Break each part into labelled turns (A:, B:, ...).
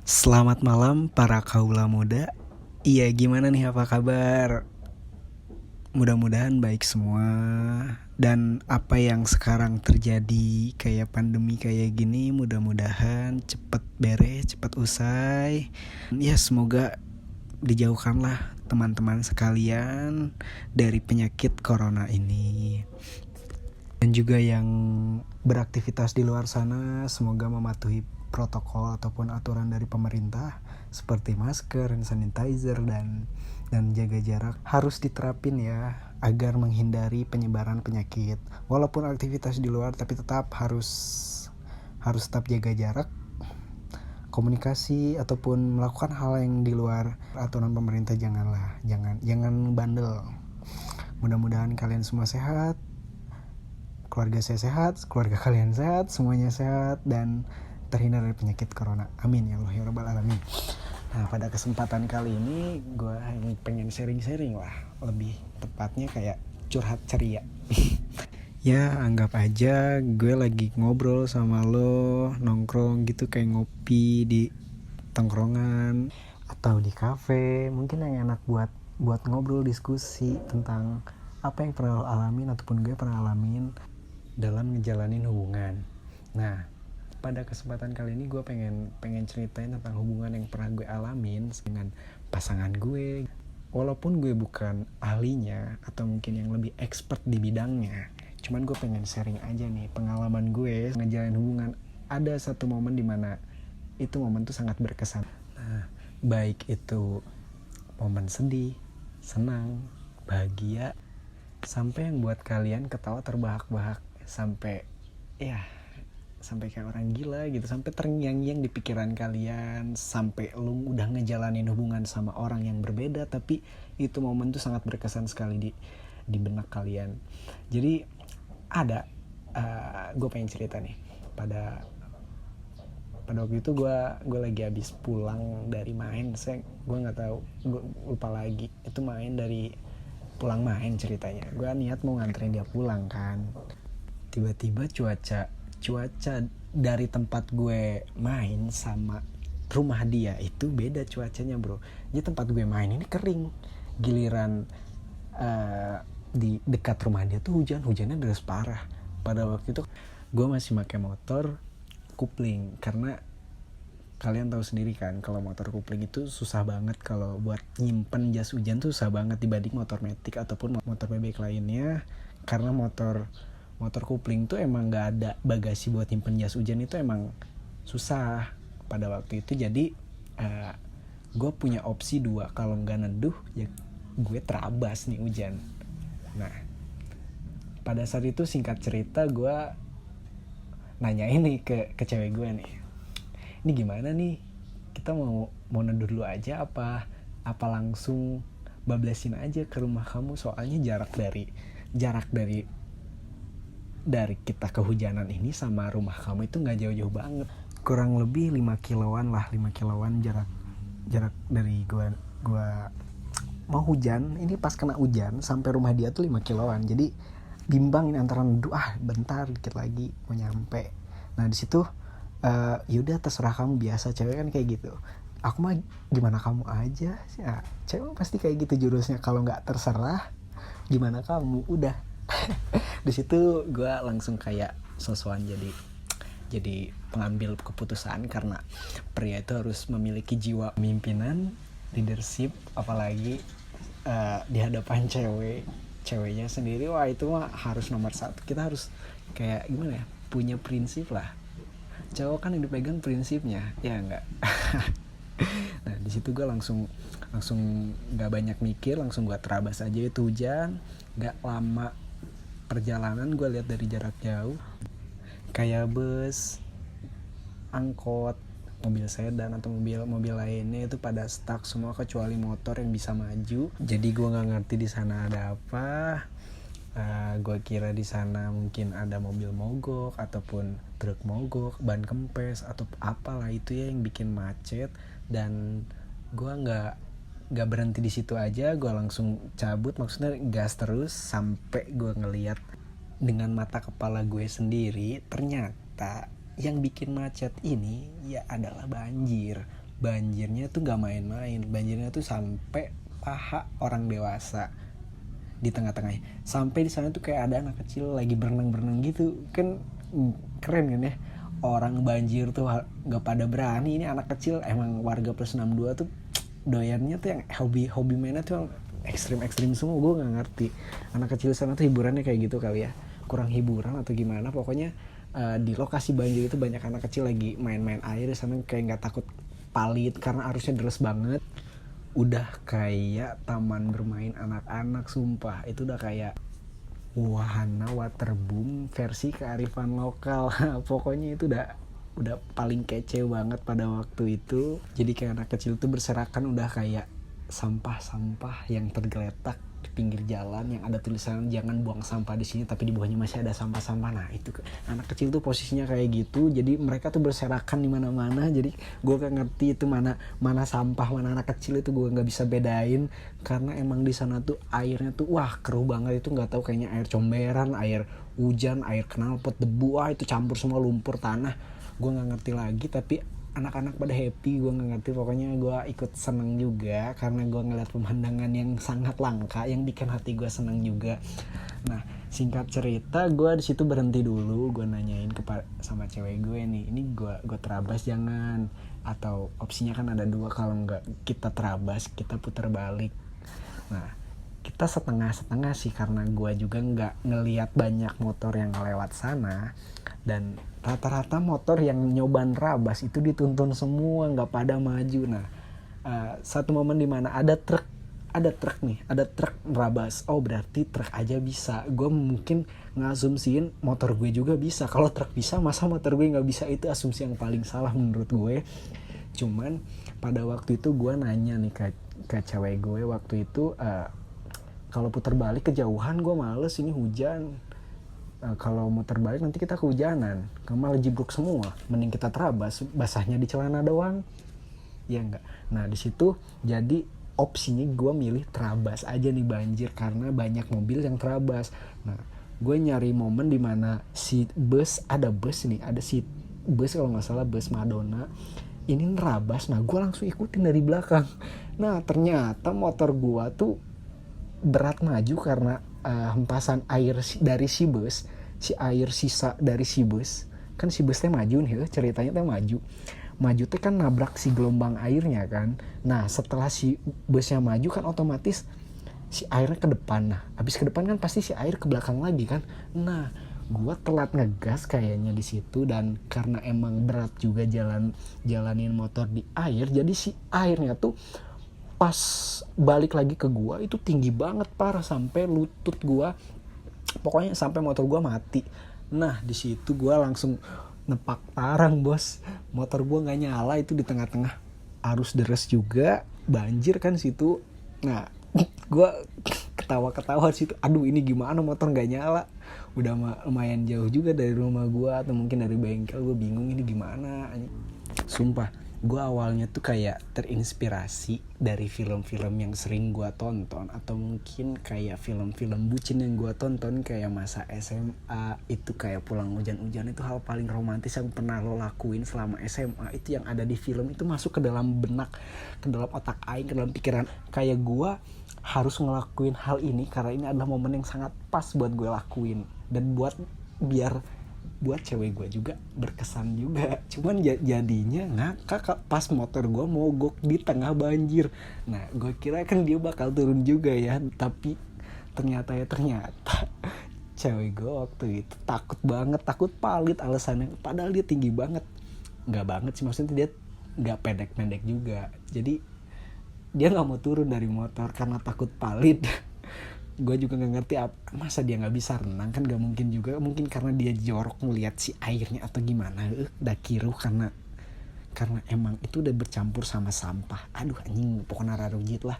A: Selamat malam para kaula muda. Iya, gimana nih, apa kabar? Mudah-mudahan baik semua. Dan apa yang sekarang terjadi kayak pandemi kayak gini, mudah-mudahan cepet beres, cepet usai. Ya, semoga dijauhkanlah teman-teman sekalian dari penyakit corona ini. Dan juga yang beraktivitas di luar sana, semoga mematuhi protokol ataupun aturan dari pemerintah seperti masker, hand sanitizer, dan jaga jarak harus diterapin ya, agar menghindari penyebaran penyakit. Walaupun aktivitas di luar, tapi tetap harus tetap jaga jarak, komunikasi ataupun melakukan hal yang di luar aturan pemerintah. Jangan bandel. Mudah-mudahan kalian semua sehat, keluarga saya sehat, keluarga kalian sehat, semuanya sehat, dan terhindar dari penyakit corona. Amin ya Allah ya Rabbal Alamin. Nah, pada kesempatan kali ini gue pengen sharing-sharing lah, lebih tepatnya kayak curhat ceria. Ya, anggap aja gue lagi ngobrol sama lo, nongkrong gitu, kayak ngopi di tongkrongan atau di kafe, mungkin yang enak buat ngobrol, diskusi tentang apa yang pernah lo alamin ataupun gue pernah alamin dalam ngejalanin hubungan. Nah, pada kesempatan kali ini gue pengen ceritain tentang hubungan yang pernah gue alamin dengan pasangan gue. Walaupun gue bukan ahlinya atau mungkin yang lebih expert di bidangnya, cuman gue pengen sharing aja nih pengalaman gue ngejalanin hubungan. Ada satu momen dimana itu momen tuh sangat berkesan. Nah, baik itu momen sedih, senang, bahagia, sampai yang buat kalian ketawa terbahak-bahak, sampai kayak orang gila gitu, sampai terngiang-ngiang di pikiran kalian, sampai lu udah ngejalanin hubungan sama orang yang berbeda, tapi itu momen tuh sangat berkesan sekali di benak kalian. Jadi ada gue pengen cerita nih. Pada waktu itu gue lagi habis pulang dari main. Gue nggak tahu, gue lupa lagi itu main dari pulang main ceritanya. Gue niat mau nganterin dia pulang kan. Tiba-tiba cuaca dari tempat gue main sama rumah dia itu beda cuacanya, bro. Jadi tempat gue main ini kering, giliran di dekat rumah dia tuh hujannya deras parah. Pada waktu itu gue masih pakai motor kupling, karena kalian tahu sendiri kan kalau motor kupling itu susah banget, kalau buat nyimpen jas hujan tuh susah banget dibanding motor metik ataupun motor bebek lainnya. Karena motor kupling tuh emang gak ada bagasi buat nyimpen jas hujan, itu emang susah pada waktu itu. Jadi gue punya opsi dua, kalau gak neduh ya gue terabas nih hujan. Nah, pada saat itu singkat cerita gue nanya ini ke cewek gue nih, ini gimana nih, kita mau neduh dulu aja apa langsung bablasin aja ke rumah kamu, soalnya jarak dari kita kehujanan ini sama rumah kamu itu nggak jauh-jauh banget, kurang lebih 5 kiloan jarak dari gua mau hujan ini, pas kena hujan sampai rumah dia tuh 5 kiloan. Jadi bimbang ini antara bentar dikit lagi mau nyampe. Nah di situ yaudah terserah kamu, biasa cewek kan kayak gitu, aku mah gimana kamu aja ya, cewek pasti kayak gitu jurusnya, kalau nggak terserah gimana kamu, udah. Di situ gue langsung kayak sosokan jadi pengambil keputusan, karena pria itu harus memiliki jiwa pemimpinan, leadership, apalagi di hadapan ceweknya sendiri. Wah, itu mah harus nomor satu. Kita harus kayak gimana ya, punya prinsip lah. Cowok kan yang dipegang prinsipnya, ya enggak. Nah di situ gue langsung nggak banyak mikir, langsung gue terabas aja itu hujan. Nggak lama perjalanan, gue lihat dari jarak jauh kayak bus, angkot, mobil sedan atau mobil lainnya itu pada stuck semua kecuali motor yang bisa maju. Jadi gue nggak ngerti di sana ada apa. Gue kira di sana mungkin ada mobil mogok ataupun truk mogok, ban kempes atau apalah itu ya yang bikin macet. Dan gue nggak berhenti di situ aja, gue langsung cabut, maksudnya gas terus sampai gue ngelihat dengan mata kepala gue sendiri, ternyata yang bikin macet ini ya adalah banjir. banjirnya tuh gak main-main, banjirnya tuh sampai paha orang dewasa di tengah-tengahnya. Sampai di sana tuh kayak ada anak kecil lagi berenang-berenang gitu. Kan keren kan ya. Orang banjir tuh gak pada berani, ini anak kecil emang warga plus 62 tuh doyannya tuh yang hobi mainnya tuh yang ekstrim semua. Gue gak ngerti anak kecil sana tuh hiburannya kayak gitu kali ya, kurang hiburan atau gimana. Pokoknya di lokasi banjir itu banyak anak kecil lagi main-main air di sana, kayak gak takut palit karena arusnya deras banget. Udah kayak taman bermain anak-anak, sumpah. Itu udah kayak wahana waterboom versi kearifan lokal. Pokoknya itu udah paling kece banget pada waktu itu. Jadi kayak anak kecil tuh berserakan, udah kayak sampah-sampah yang tergeletak di pinggir jalan yang ada tulisan jangan buang sampah di sini, tapi di bawahnya masih ada sampah-sampah. Nah itu anak kecil tuh posisinya kayak gitu, jadi mereka tuh berserakan di mana-mana. Jadi gue gak ngerti itu mana sampah mana anak kecil, itu gue nggak bisa bedain karena emang di sana tuh airnya tuh wah keruh banget. Itu nggak tahu kayaknya air comberan, air hujan, air knalpot, debu, wah itu campur semua, lumpur, tanah. Gue nggak ngerti lagi, tapi anak-anak pada happy, gue nggak ngerti. Pokoknya gue ikut seneng juga karena gue ngeliat pemandangan yang sangat langka yang bikin hati gue seneng juga. Nah singkat cerita, gue di situ berhenti dulu, gue nanyain sama cewek gue nih, ini gue terabas jangan, atau opsinya kan ada dua, kalau nggak kita terabas kita putar balik. Nah kita setengah sih karena gue juga nggak ngelihat banyak motor yang lewat sana, dan rata-rata motor yang nyoba nerabas itu dituntun semua, nggak pada maju. Nah satu momen dimana ada truk nerabas, oh berarti truk aja bisa. Gue mungkin ngasumsiin motor gue juga bisa. Kalau truk bisa, masa motor gue nggak bisa? Itu asumsi yang paling salah menurut gue. Cuman pada waktu itu gue nanya nih ke cewek gue waktu itu, kalau putar balik kejauhan gue males, ini hujan. Kalau muter balik nanti kita kehujanan, malah jibruk semua. Mending kita terabas, basahnya di celana doang, ya enggak. Nah di situ jadi opsinya gue milih terabas aja nih banjir karena banyak mobil yang terabas. Nah gue nyari momen dimana ada si bus kalau nggak salah bus Madonna ini nerabas. Nah gue langsung ikutin dari belakang. Nah ternyata motor gue tuh berat maju karena hempasan air dari si bus, air sisa dari si bus. Kan si busnya maju nih, ceritanya teh maju teh kan nabrak si gelombang airnya kan. Nah setelah si busnya maju kan otomatis si airnya ke depan. Nah habis ke depan kan pasti si air ke belakang lagi kan. Nah gue telat ngegas kayaknya di situ, dan karena emang berat juga jalanin motor di air, jadi si airnya tuh pas balik lagi ke gua itu tinggi banget, parah, sampai lutut gua, pokoknya sampai motor gua mati. Nah di situ gua langsung nepak parang bos, motor gua nggak nyala itu di tengah-tengah arus deras juga, banjir kan situ. Nah gua ketawa situ, aduh ini gimana motor nggak nyala, udah lumayan jauh juga dari rumah gua atau mungkin dari bengkel. Gua bingung ini gimana. Sumpah gue awalnya tuh kayak terinspirasi dari film-film yang sering gue tonton, atau mungkin kayak film-film bucin yang gue tonton kayak masa SMA. Itu kayak pulang hujan-hujan, itu hal paling romantis yang pernah lo lakuin selama SMA. Itu yang ada di film itu masuk ke dalam benak, ke dalam otak aing, ke dalam pikiran. Kayak gue harus ngelakuin hal ini karena ini adalah momen yang sangat pas buat gue lakuin, dan biar buat cewek gue juga berkesan juga. Cuman jadinya ngakak pas motor gue mogok di tengah banjir. Nah gue kira kan dia bakal turun juga ya, tapi ternyata cewek gue waktu itu takut palit alasannya, padahal dia tinggi banget. Nggak banget sih, maksudnya dia nggak pendek juga, jadi dia nggak mau turun dari motor karena takut palit. Gue juga nggak ngerti masa dia nggak bisa renang, kan nggak mungkin juga, mungkin karena dia jorok ngelihat si airnya atau gimana. Udah kiruh karena emang itu udah bercampur sama sampah. Aduh anjing, pokoknya rarujit lah.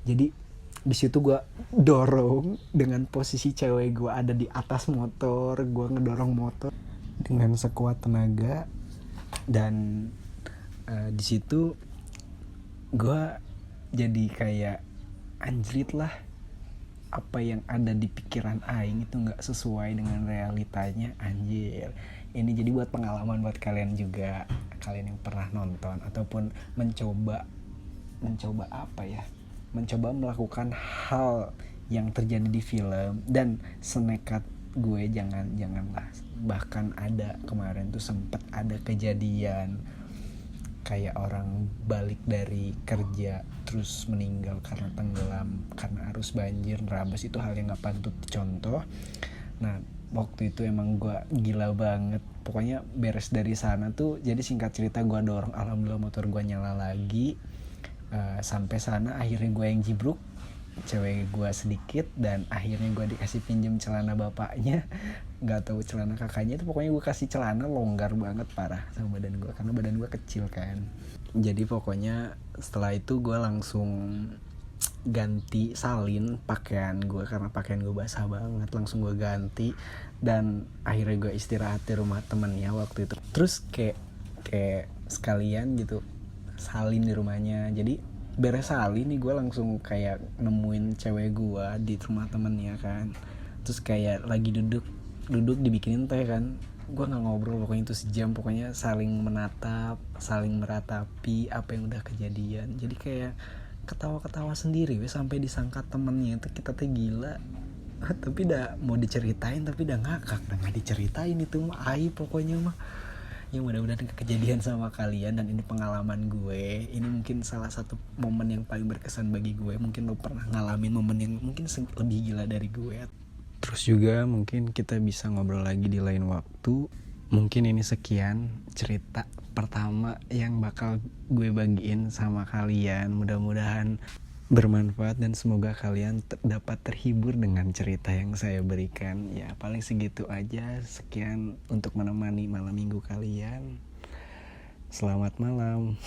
A: Jadi di situ gue dorong dengan posisi cewek gue ada di atas motor, gue ngedorong motor dengan sekuat tenaga, dan di situ gue jadi kayak anjrit lah, apa yang ada di pikiran aing itu nggak sesuai dengan realitanya, anjir. Ini jadi buat pengalaman buat kalian juga, kalian yang pernah nonton ataupun mencoba melakukan hal yang terjadi di film dan senekat gue, janganlah. Bahkan ada kemarin tuh sempet ada kejadian kayak orang balik dari kerja terus meninggal karena tenggelam karena arus banjir nerabas. Itu hal yang gak patut dicontoh. Nah waktu itu emang gue gila banget. Pokoknya beres dari sana tuh, jadi singkat cerita gue dorong, alhamdulillah motor gue nyala lagi. Sampai sana akhirnya gue yang jibruk, cewek gue sedikit, dan akhirnya gue dikasih pinjem celana bapaknya, nggak tahu celana kakaknya. Itu pokoknya gue kasih celana longgar banget parah sama badan gue karena badan gue kecil kan. Jadi pokoknya setelah itu gue langsung ganti salin pakaian gue karena pakaian gue basah banget, langsung gue ganti dan akhirnya gue istirahat di rumah temennya waktu itu. Terus kayak sekalian gitu salin di rumahnya. Jadi beres salin nih gue langsung kayak nemuin cewek gue di rumah temennya kan. Terus kayak lagi duduk dibikinin teh kan. Gue nggak ngobrol pokoknya itu sejam, pokoknya saling menatap, saling meratapi apa yang udah kejadian. Jadi kayak ketawa-ketawa sendiri sampai disangka temennya itu kita teh gila. Tapi udah mau diceritain tapi udah ngakak, udah nggak diceritain, itu mah aib pokoknya mah. Ya mudah-mudahan kejadian sama kalian, dan ini pengalaman gue. Ini mungkin salah satu momen yang paling berkesan bagi gue. Mungkin lo pernah ngalamin momen yang mungkin lebih gila dari gue. Terus juga mungkin kita bisa ngobrol lagi di lain waktu. Mungkin ini sekian cerita pertama yang bakal gue bagiin sama kalian. Mudah-mudahan bermanfaat dan semoga kalian dapat terhibur dengan cerita yang saya berikan. Ya paling segitu aja. Sekian untuk menemani malam minggu kalian. Selamat malam.